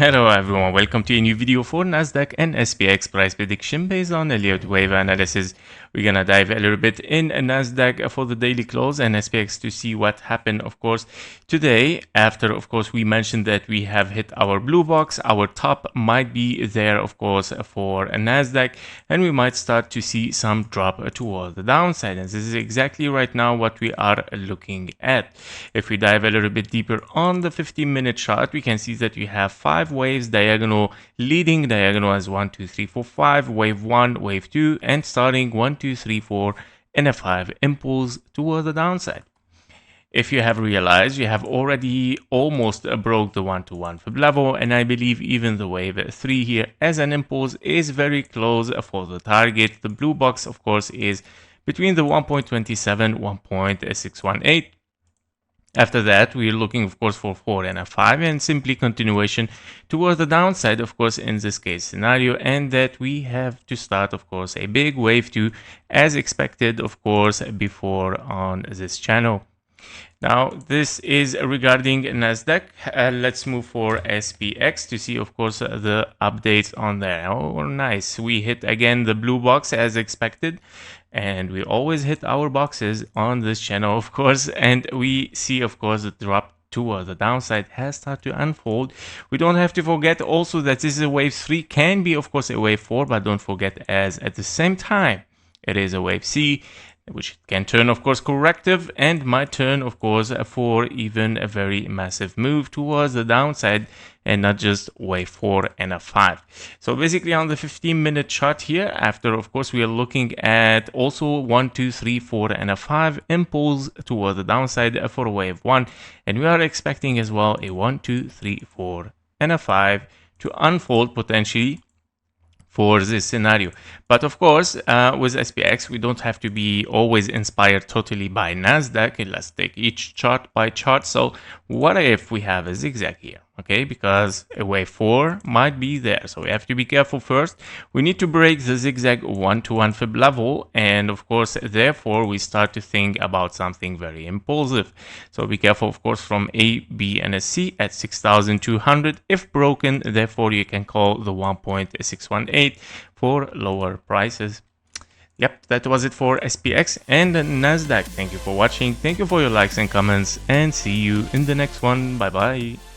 Hello everyone, welcome to a new video for Nasdaq and SPX price prediction based on Elliott wave analysis. We're gonna dive a little bit in Nasdaq for the daily close and SPX to see what happened, of course, today. After, of course, we mentioned that we have hit our blue box. Our top might be there, of course, for Nasdaq, and we might start to see some drop toward the downside. And this is exactly right now what we are looking at. If we dive a little bit deeper on the 15-minute chart, we can see that we have five waves diagonal, leading diagonal as 1 2 3 4 5, wave 1, wave 2, and starting 1 2 3 4 and a 5 impulse toward the downside. If you have realized, you have already almost broke the 1-to-1 fib level, and I believe even the wave 3 here as an impulse is very close for the target. The blue box, of course, is between the 1.27 1.618. After that, we're looking, of course, for 4 and a 5 and simply continuation towards the downside, of course, in this case scenario, and that we have to start, of course, a big wave 2 as expected, of course, before on this channel. Now, this is regarding Nasdaq. Let's move for SPX to see, of course, the updates on there. Oh, nice. We hit again the blue box as expected. And we always hit our boxes on this channel, of course. And we see, of course, the drop toward the downside has started to unfold. We don't have to forget also that this is a wave 3, can be, of course, a wave 4. But don't forget, as at the same time, it is a wave C, which can turn, of course, corrective and might turn, of course, for even a very massive move towards the downside and not just wave 4 and a 5. So basically on the 15-minute chart here, after, of course, we are looking at also 1 2 3 4 and a 5 impulse toward the downside for wave 1, and we are expecting as well a 1 2 3 4 and a 5 to unfold potentially for this scenario. But of course, with SPX, we don't have to be always inspired totally by Nasdaq. Let's take each chart by chart. So what if we have a zigzag here? Okay, because a wave 4 might be there. So we have to be careful first. We need to break the zigzag 1-to-1 fib level. And of course, therefore, we start to think about something very impulsive. So be careful, of course, from A, B, and a C at 6,200. If broken, therefore, you can call the 1.618 for lower prices. Yep, that was it for SPX and Nasdaq. Thank you for watching. Thank you for your likes and comments, and see you in the next one. Bye bye.